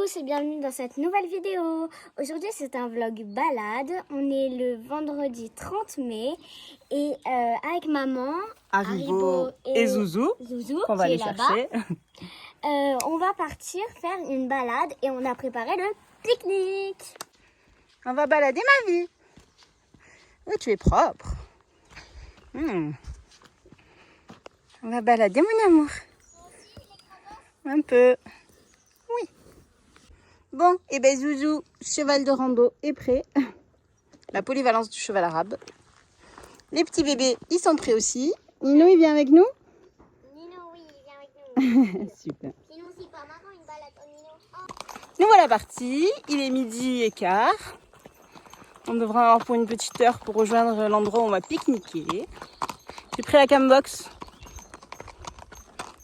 tous et bienvenue dans cette nouvelle vidéo. Aujourd'hui c'est un vlog balade. On est le vendredi 30 mai et avec maman, Haribo et Zouzou qu'on va aller chercher. On va partir faire une balade et on a préparé le pique-nique. On va balader ma vie. Oh, tu es propre. On va balader mon amour. Un peu. Oui. Bon, et ben Zouzou, cheval de rando est prêt. La polyvalence du cheval arabe. Les petits bébés, ils sont prêts aussi. Nino, il vient avec nous? Nino, oui, il vient avec nous. Super. Sinon, si pas maintenant, une balade au Nino. Nous voilà partis. Il est 12h15. On devra avoir pour une petite heure pour rejoindre l'endroit où on va pique-niquer. J'ai pris la cambox.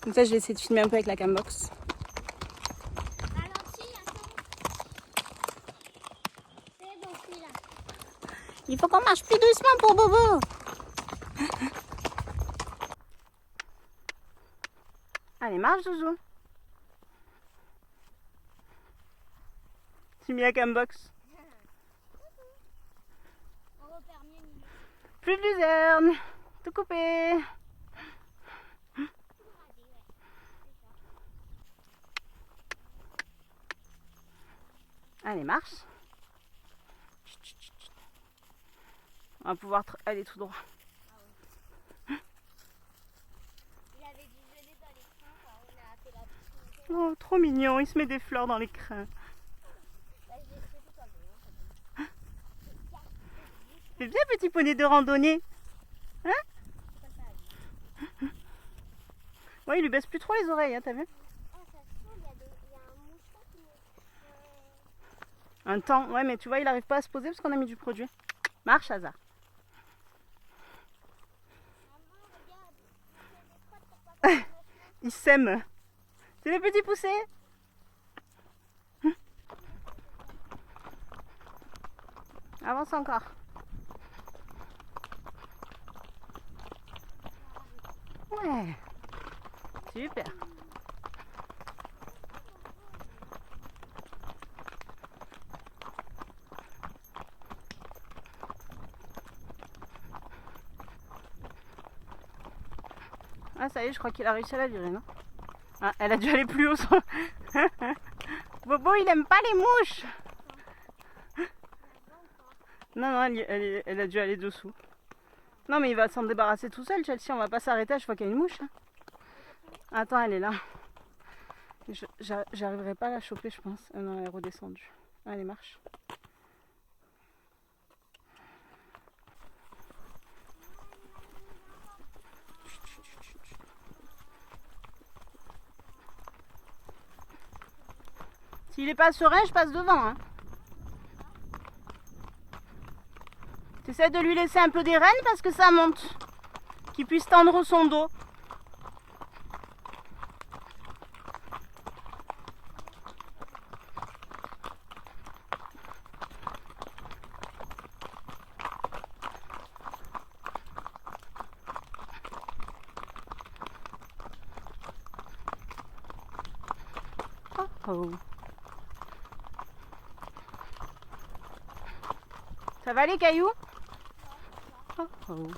Comme ça, je vais essayer de filmer un peu avec la cambox. Il faut qu'on marche plus doucement pour Bobo. Allez, marche, Zouzou. Tu mets la cambox. Plus de luzerne. Tout coupé. Allez, marche. On va pouvoir aller tout droit. Oh, trop mignon, il se met des fleurs dans les crins. C'est bien, petit poney de randonnée. Hein? Ouais, il lui baisse plus trop les oreilles, hein, t'as vu? Un temps, ouais, mais tu vois, il n'arrive pas à se poser parce qu'on a mis du produit. Marche, Hazard. Il sème. C'est les petits poussés. Avance encore. Ouais. Super. Ah, ça y est, je crois qu'il a réussi à la virer, non? Ah, elle a dû aller plus haut. Bobo, il aime pas les mouches. Non, non, elle a dû aller dessous. Non, mais il va s'en débarrasser tout seul, Chelsea. On va pas s'arrêter à chaque fois qu'il y a une mouche. Attends, elle est là. J'arriverai pas à la choper, je pense. Non, elle est redescendue. Allez, marche. S'il est pas serein, je passe devant. Hein. Tu essaies de lui laisser un peu des rênes parce que ça monte. Qu'il puisse tendre son dos. Oh oh. Ça va les cailloux? Oh oh.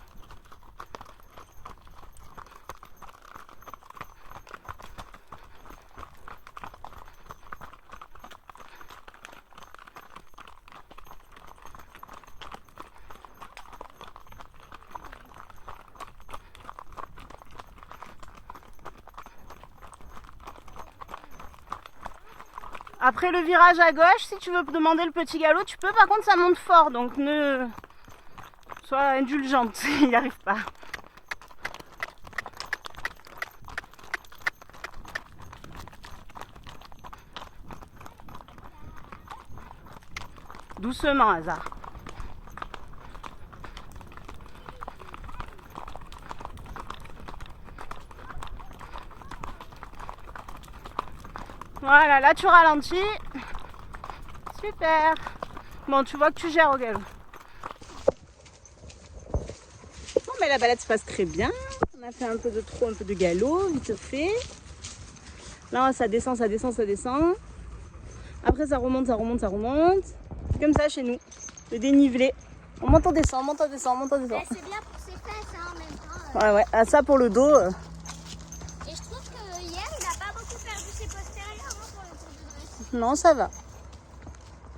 Après le virage à gauche, si tu veux demander le petit galop, tu peux. Par contre, ça monte fort, donc ne sois indulgente, il n'y arrive pas. Doucement, Hazard. Voilà, là tu ralentis. Super. Bon, tu vois que tu gères au galop. Bon, mais la balade se passe très bien. On a fait un peu de trot, un peu de galop, vite fait. Là, ça descend, ça descend, ça descend. Après ça remonte, ça remonte, ça remonte. C'est comme ça chez nous, le dénivelé. On monte, on descend, on monte, on descend, on monte, on descend. C'est bien pour ses fesses hein, en même temps. Ouais, ouais, ah, ça pour le dos. Et je trouve que hier, il n'a pas beaucoup perdu ses postérieurs hein, pour le tour du dress. Non, ça va.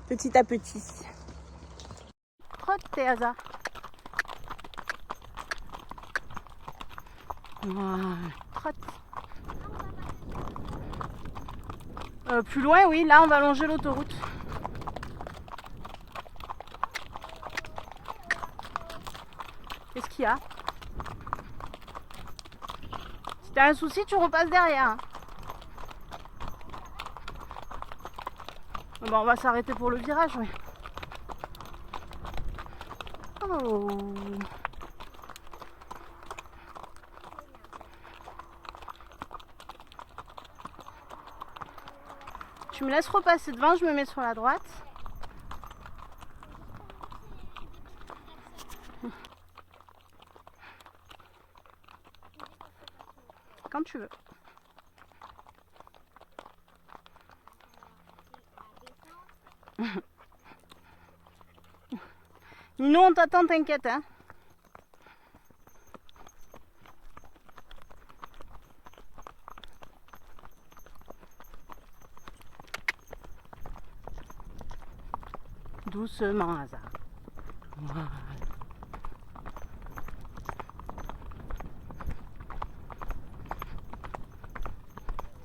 Petit à petit. Trotte, Théasa. Voilà, trotte. Plus loin, oui, là on va longer l'autoroute. Qu'est-ce qu'il y a? Si t'as un souci, tu repasses derrière. Bon, on va s'arrêter pour le virage, oui. Oh. Tu me laisses repasser devant, je me mets sur la droite. Quand tu veux. Nous on t'attend, t'inquiète hein. Doucement, hasard. Voilà.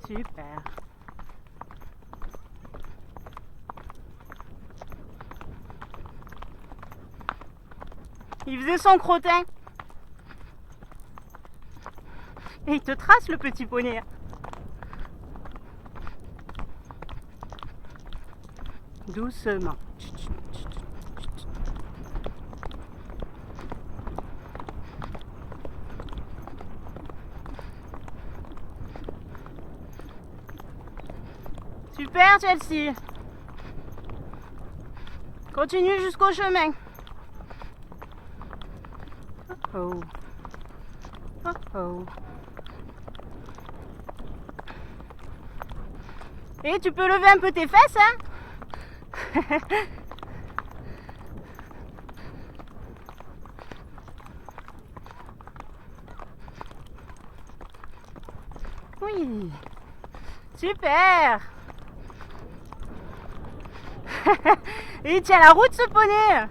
Super. Il faisait son crottin. Et il te trace le petit poney. Doucement. Super Chelsea. Continue jusqu'au chemin. Oh. Oh oh. Et tu peux lever un peu tes fesses, hein? Oui. Super. Et il tient la route ce poney.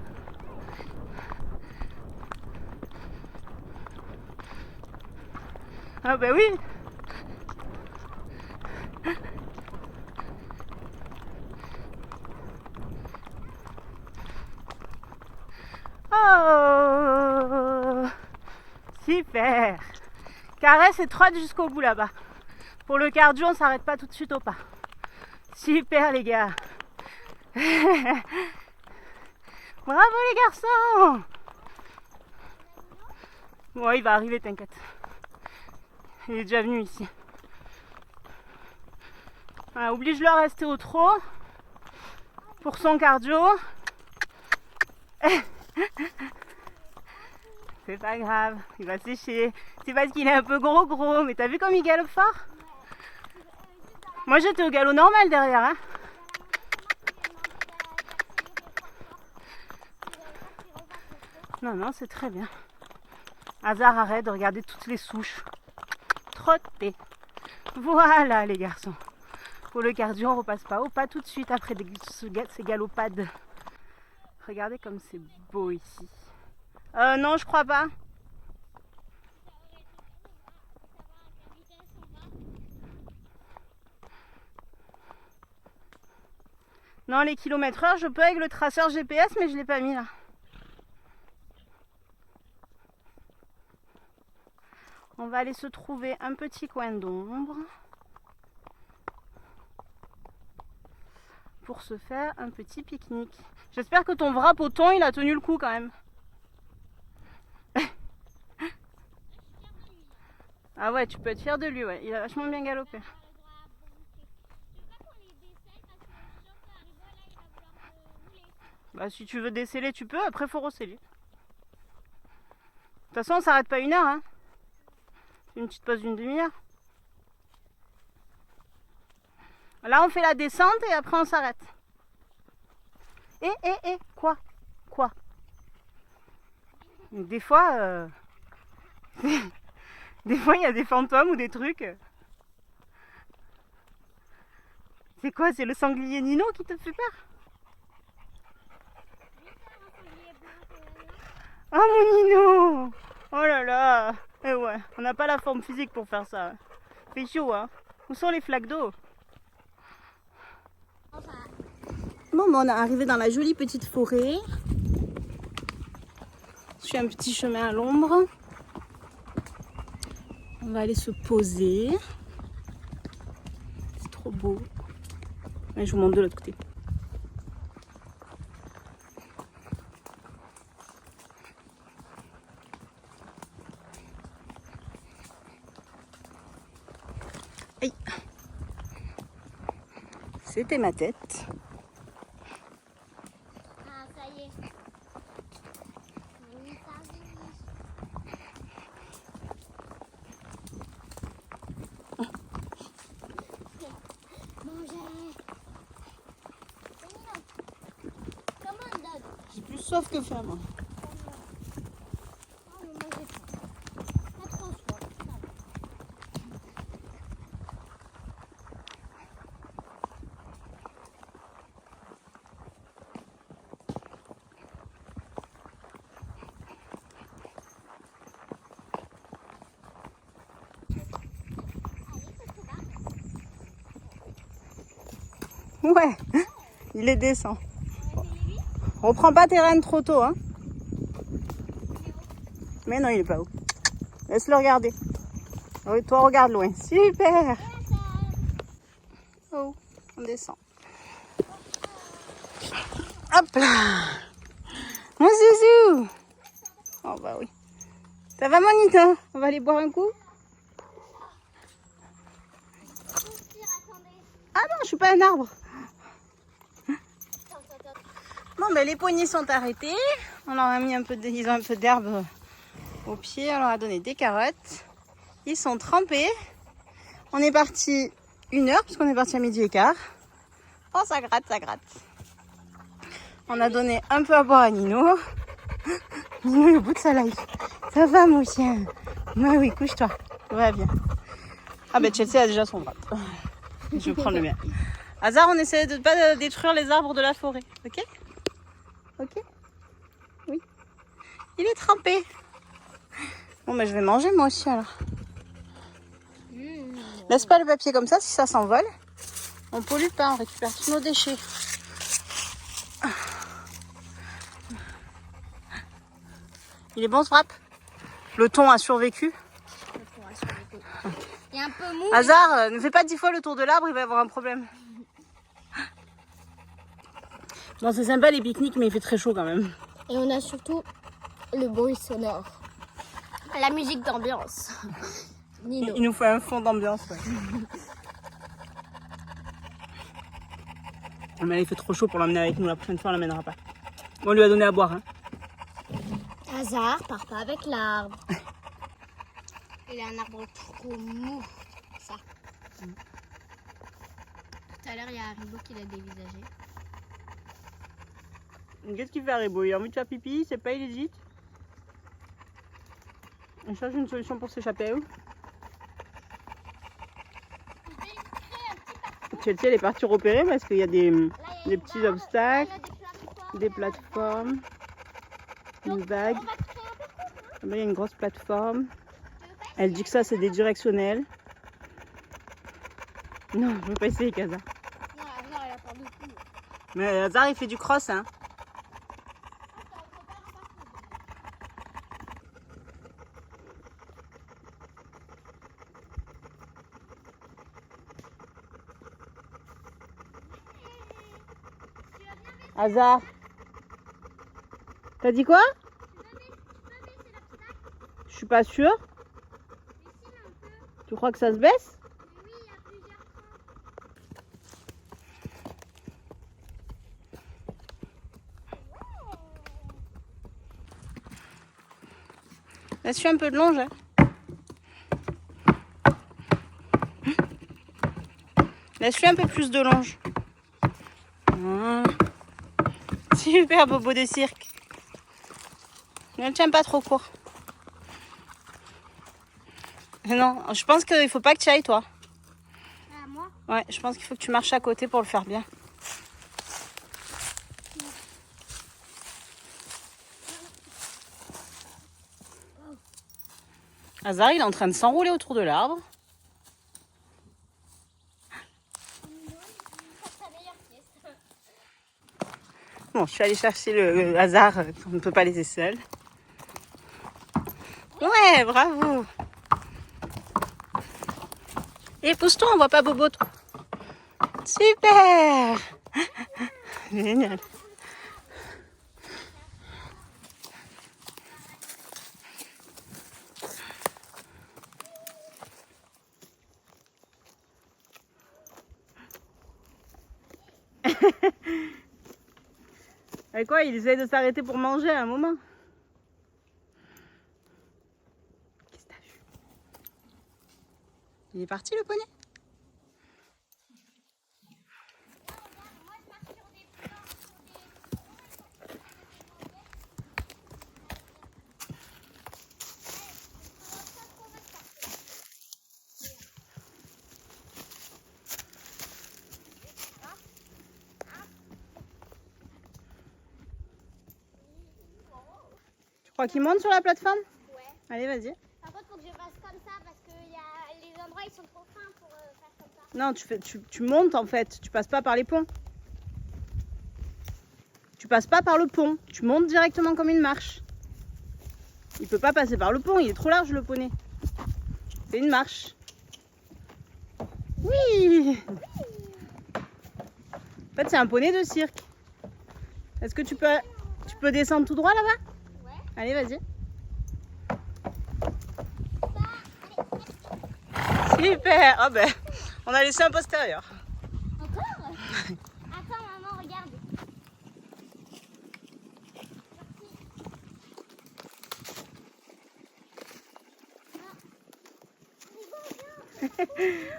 Ah bah oui. Oh, super. Caresse et trotte jusqu'au bout là-bas. Pour le cardio, on s'arrête pas tout de suite au pas. Super les gars. Bravo les garçons. Ouais, il va arriver, t'inquiète. Il est déjà venu ici. Voilà, oblige-le à rester au trot pour son cardio. C'est pas grave, il va sécher. C'est parce qu'il est un peu gros, mais t'as vu comme il galope fort? Moi j'étais au galop normal derrière. Hein. Non, c'est très bien. Hasard, arrête de regarder toutes les souches. Trottez. Voilà les garçons. Pour le cardio, on repasse pas au pas tout de suite après ces galopades. Regardez comme c'est beau ici. Non, je crois pas. Non, les kilomètres/heure, je peux avec le traceur GPS, mais je l'ai pas mis là. On va aller se trouver un petit coin d'ombre pour se faire un petit pique-nique. J'espère que ton vrai poton, il a tenu le coup quand même. Ah ouais, tu peux être fier de lui, ouais. Il a vachement bien galopé. Bah si tu veux déceler, tu peux. Après, faut recéler. De toute façon, on s'arrête pas 1 heure, hein. Une petite pause d'une demi-heure. Là, on fait la descente et après, on s'arrête. Quoi? Des fois, des fois, il y a des fantômes ou des trucs. C'est quoi? C'est le sanglier Nino qui te fait peur? Oh mon Nino! Oh là là! Eh ouais, on n'a pas la forme physique pour faire ça. Fait chaud, hein? Où sont les flaques d'eau? Bon, on est arrivé dans la jolie petite forêt. Je suis un petit chemin à l'ombre. On va aller se poser. C'est trop beau. Et je vous montre de l'autre côté. Aïe. C'était ma tête. Ah, ça y est. Oui, ça y est. Manger. Comment on donne? J'ai plus soif que faim, moi. Oh, mais moi j'ai faim. Pas trop soif. Ça va. Ouais, il les descend. Reprends pas tes rênes trop tôt, hein. Mais non, il est pas haut. Laisse-le regarder. Oui, toi, regarde loin. Super. Oh, on descend. Hop là. Mon zouzou. Oh bah oui. Ça va, mon Nino? On va aller boire un coup? Ah non, je suis pas un arbre. Bon, ben les poignées sont arrêtées. On leur a mis un peu ils ont un peu d'herbe au pied. On leur a donné des carottes. Ils sont trempés. On est parti 1 heure puisqu'on est parti à 12h15. Oh, ça gratte, ça gratte. On a donné un peu à boire à Nino. Nino est au bout de sa life. Ça va, mon chien? Bah oui, couche-toi. Tout va bien. Ah ben Chelsea a déjà son bras. Je vais prendre le mien. Hasard, on essaie de ne pas détruire les arbres de la forêt. Ok? Ok? Oui. Il est trempé. Bon, ben je vais manger moi aussi alors. Laisse pas le papier comme ça, si ça s'envole. On pollue pas, on récupère tous nos déchets. Il est bon ce wrap? Le thon a survécu. Il est un peu mou. Hasard, ne fais pas 10 fois le tour de l'arbre, il va y avoir un problème. Bon, c'est sympa les pique-niques, mais il fait très chaud quand même. Et on a surtout le bruit sonore. La musique d'ambiance. Nino. Il nous fait un fond d'ambiance. Ouais. Mais il fait trop chaud pour l'emmener avec nous. La prochaine fois, on l'emmènera pas. On lui a donné à boire. Hein. Hasard, pars pas avec l'arbre. Il a un arbre trop mou. Ça. Tout à l'heure, il y a Haribo qui l'a dévisagé. Qu'est-ce qu'il fait Haribo? Il a envie de faire pipi, il sait pas, il hésite. Il cherche une solution pour s'échapper. Chelsea, elle est partie repérer parce qu'il y a des petits obstacles, des plateformes, une vague. Là, il y a une grosse plateforme. Elle dit que ça, c'est des directionnels. Non, je veux pas essayer, Kaza. Non, Hazard, il a peur de tout. Mais Hazard, il fait du cross, hein. Hazard. T'as dit quoi? Je suis pas sûre. Tu crois que ça se baisse? Laisse-lui un peu de longe. Hein. Laisse-lui un peu plus de longe. Voilà. Super bobo de cirque. Ne le tiens pas trop court. Non, je pense qu'il faut pas que tu ailles toi. Ah, moi? Ouais, je pense qu'il faut que tu marches à côté pour le faire bien. Hazard, il est en train de s'enrouler autour de l'arbre. Bon, je suis allée chercher le Hazard, on ne peut pas laisser seul. Ouais, bravo. Et pousse-toi, on voit pas Bobo. Toi. Super. Génial. Et quoi, il essaie de s'arrêter pour manger à un moment. Qu'est-ce que t'as vu? Il est parti le poney? Tu crois qu'il monte sur la plateforme? Ouais. Allez, vas-y. Par contre, faut que je fasse comme ça parce que les endroits ils sont trop fins pour faire comme ça. Non, tu montes en fait, tu passes pas par les ponts. Tu passes pas par le pont, tu montes directement comme une marche. Il peut pas passer par le pont, il est trop large le poney. C'est une marche. Oui. En fait, c'est un poney de cirque. Est-ce que tu peux descendre tout droit là-bas? Ouais. Allez, vas-y. Super. Oh ben, on a laissé un postérieur. Encore? Attends, maman, regarde.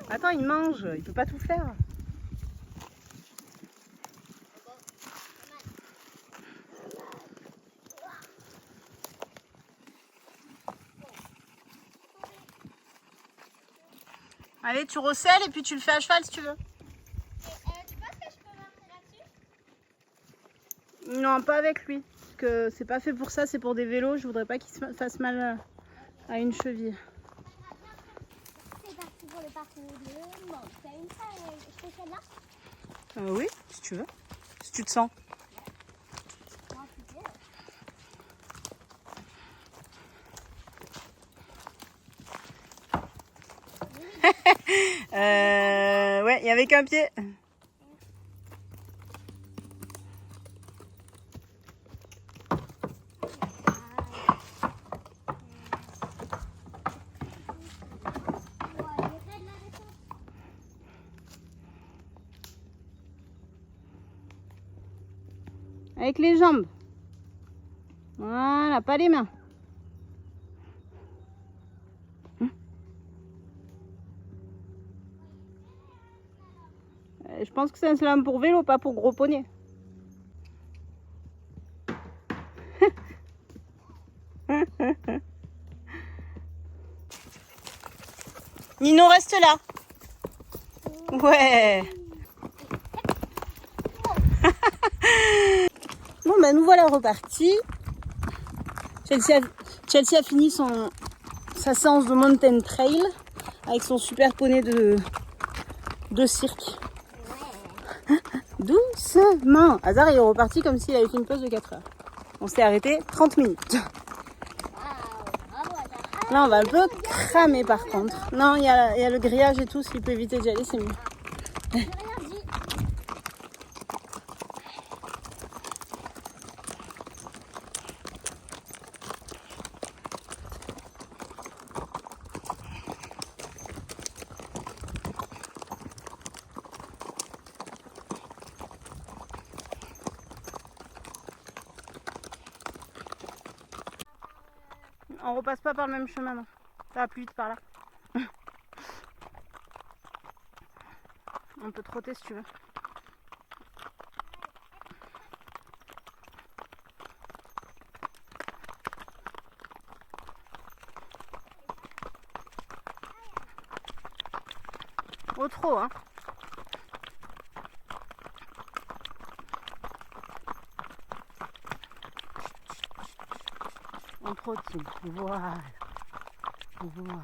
Attends, il mange, il peut pas tout faire. Allez, tu recèles et puis tu le fais à cheval si tu veux. Tu penses que je peux monter là-dessus? Non, pas avec lui. Parce que c'est pas fait pour ça, c'est pour des vélos. Je voudrais pas qu'il se fasse mal à une cheville. C'est parti pour le parcours de montagne. Je fais celle-là? Oui, si tu veux. Si tu te sens. Moi, tu veux. Ouais, il y avait qu'un pied. Avec les jambes. Voilà, pas les mains. Je pense que c'est un slalom pour vélo, pas pour gros poney. Nino, reste là. Ouais. Bon, ben nous voilà repartis. Chelsea a fini sa séance de mountain trail avec son super poney de cirque. Doucement. Hazard il est reparti comme s'il avait fait une pause de 4 heures. On s'est arrêté 30 minutes. Là on va un peu cramer par contre. Non, il y a le grillage et tout, s'il peut éviter d'y aller c'est mieux. On repasse pas par le même chemin, non. Ça va plus vite par là. On peut trotter si tu veux. Oh trop hein. On trottine. Voilà. Voilà.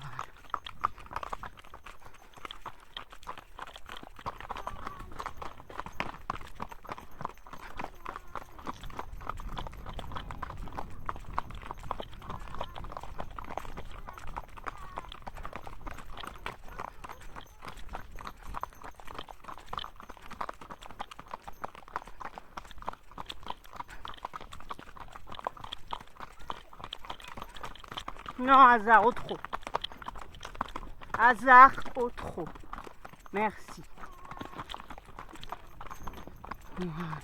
Non, hasard, au trop. Hasard, au trop. Merci. Voilà.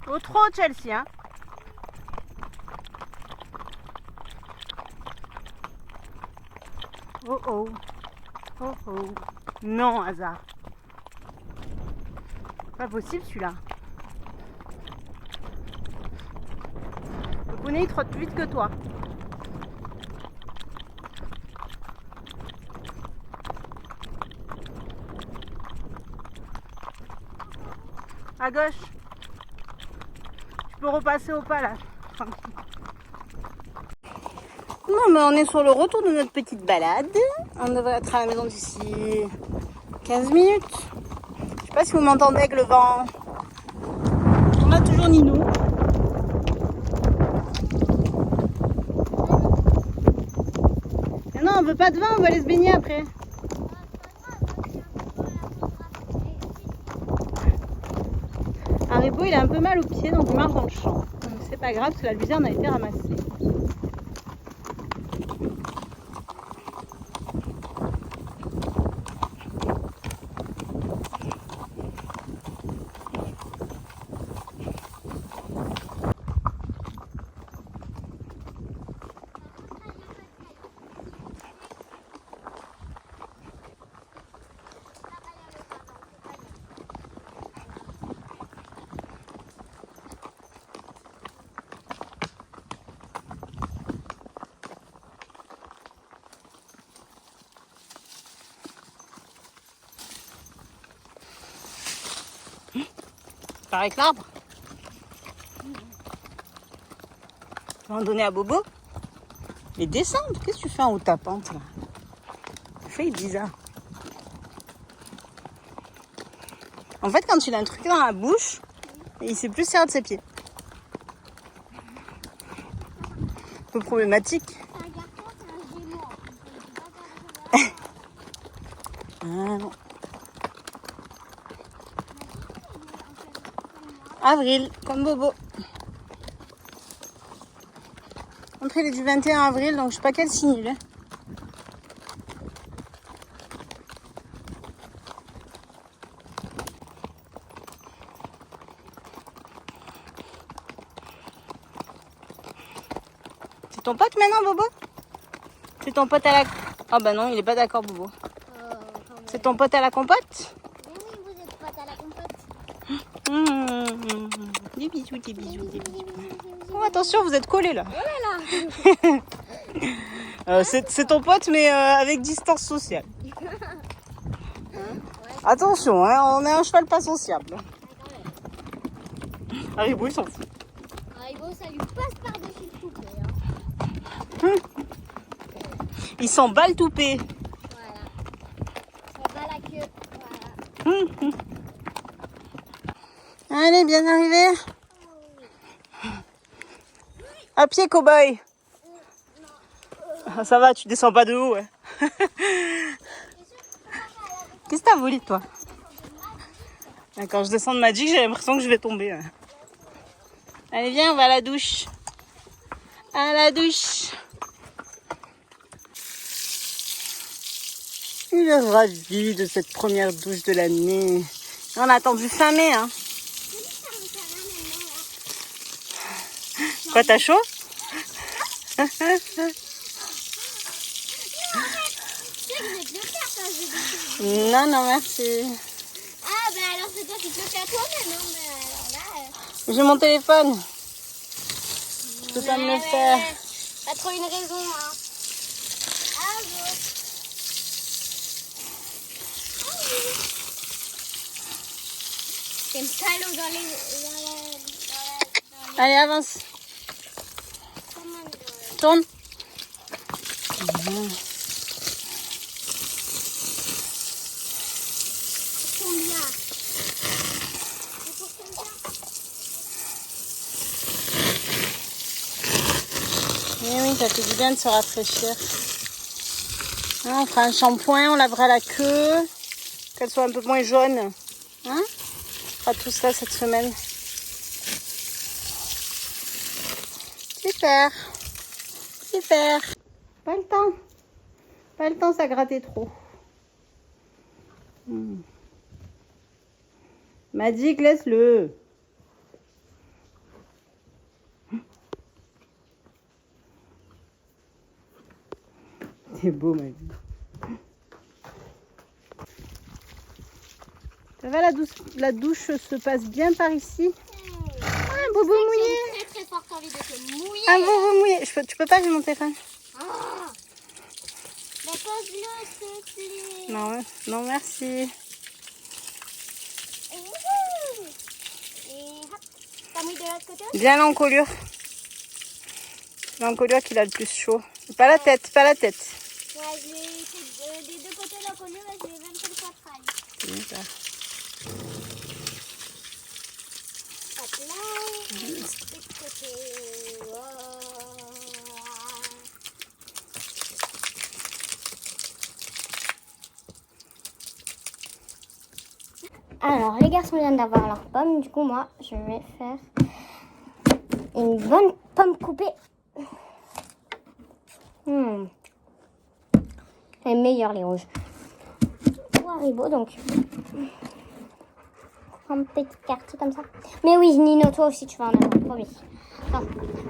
Au trop, Chelsea, hein. Oh oh. Oh oh. Non, hasard. Pas possible celui-là. Le poney il trotte plus vite que toi. À gauche. Tu peux repasser au pas là. Tranquille. Non mais on est sur le retour de notre petite balade. On devrait être à la maison d'ici 15 minutes. Je sais pas si vous m'entendez avec le vent. On a toujours Ninou. Mais non, on veut pas de vin, on va aller se baigner après. Haribo il a un peu mal au pied donc il marche dans le champ. Donc c'est pas grave parce que la luzerne a été ramassée. Avec l'arbre. Tu vas en donner à Bobo. Mais descends, qu'est-ce que tu fais en haut de ta pente là? Fais bizarre. En fait, quand il a un truc dans la bouche, il sait plus serrer de ses pieds. Un peu problématique. Ah non. Avril, comme Bobo. Après, il est du 21 avril, donc je sais pas quel signe il est. C'est ton pote maintenant, Bobo? C'est ton pote à la... Ah bah non, il est pas d'accord, Bobo. C'est ton pote à la compote? Mais oui, vous êtes pote à la compote. Des bisous, des bisous, des bisous. Oh, attention, vous êtes collés là. Oh là là. C'est ton pote, mais avec distance sociale. Attention, hein, on est un cheval pas sociable. Haribo, il s'en fout. Haribo, ça lui passe par-dessus le toupet. Il s'en bat le toupet. Voilà. Ça bat la queue. Voilà. Allez, bien arrivé. À pied, cow-boy. Ça va, tu descends pas de haut, ouais. Qu'est-ce que t'as volé, toi? Quand je descends de Magic, j'ai l'impression que je vais tomber. Allez, viens, on va à la douche. À la douche. Il est ravi de cette première douche de l'année. On a attendu fin mai. Hein. Quoi, t'as chaud? Non, non, merci. Ah, bah alors c'est toi qui te le fais à toi-même. Hein, mais alors là. J'ai mon téléphone. Je peux pas me le faire. Pas trop une raison, hein. Ah, bon. T'aimes pas l'eau dans les. Allez, avance. Tourne. Eh oui, ça fait du bien de se rafraîchir. Hein, on fera un shampoing, on lavera la queue, qu'elle soit un peu moins jaune. Hein, on fera tout ça cette semaine. Super. Super. Pas le temps. Pas le temps, ça grattait trop. Magic, laisse-le. C'est beau, ma vie. Ça va, la douche se passe bien par ici? Ah, un bobo mouillé. J'ai très fort envie de te mouiller. Un bobo mouillé. Tu peux pas, j'ai mon téléphone. Oh. Bah, pose-le, s'il te plaît. Non, non, merci. Et hop, t'as mis de l'autre côté? Bien l'encolure. L'encolure qu'il a le plus chaud. Pas la tête, pas la tête. Ouais, je l'ai fait des deux côtés de la colure et je l'ai même fait le poitrail. Super. Hop là, de l'autre côté. Oh. Alors, les garçons viennent d'avoir leurs pommes. Du coup, moi, je vais faire une bonne pomme coupée. Les meilleurs, les rouges. Pour Haribo, donc. Un petit quartier comme ça. Mais oui, Nino, toi aussi, tu vas en avoir, promis. Attends,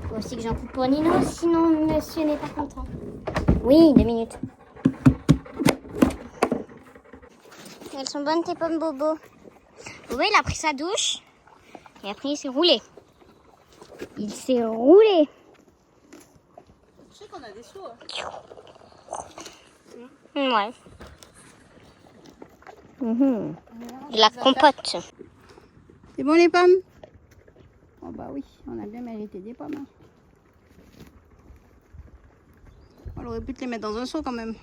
faut aussi que j'en coupe pour Nino, sinon monsieur n'est pas content. Oui, 2 minutes. Elles sont bonnes, tes pommes, Bobo. Bobo, il a pris sa douche. Et après, il s'est roulé. Il s'est roulé. Je sais qu'on a des sauts. Ouais. De la compote. C'est bon les pommes? Oh bah oui, on a bien mérité des pommes. Hein. On aurait pu te les mettre dans un seau quand même.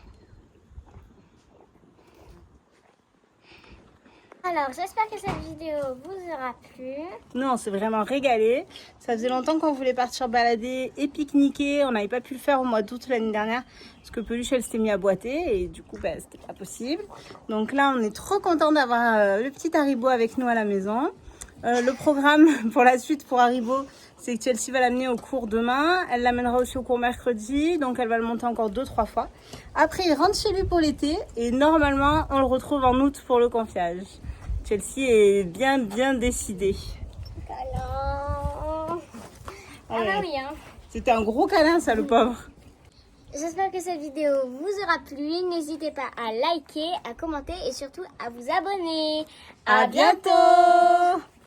Alors, j'espère que cette vidéo vous aura plu. Nous, on s'est vraiment régalé. Ça faisait longtemps qu'on voulait partir balader et pique-niquer. On n'avait pas pu le faire au mois d'août l'année dernière parce que Peluche, elle s'était mise à boiter et du coup, bah, c'était pas possible. Donc là, on est trop content d'avoir le petit Haribo avec nous à la maison. Le programme pour la suite pour Haribo, c'est que Chelsea va l'amener au cours demain. Elle l'amènera aussi au cours mercredi, donc elle va le monter encore 2-3 fois. Après, il rentre chez lui pour l'été et normalement, on le retrouve en août pour le confiage. Chelsea est bien décidée. Câlin. Ah bah oui, hein. C'était un gros câlin, ça, le pauvre. J'espère que cette vidéo vous aura plu. N'hésitez pas à liker, à commenter et surtout à vous abonner. À bientôt!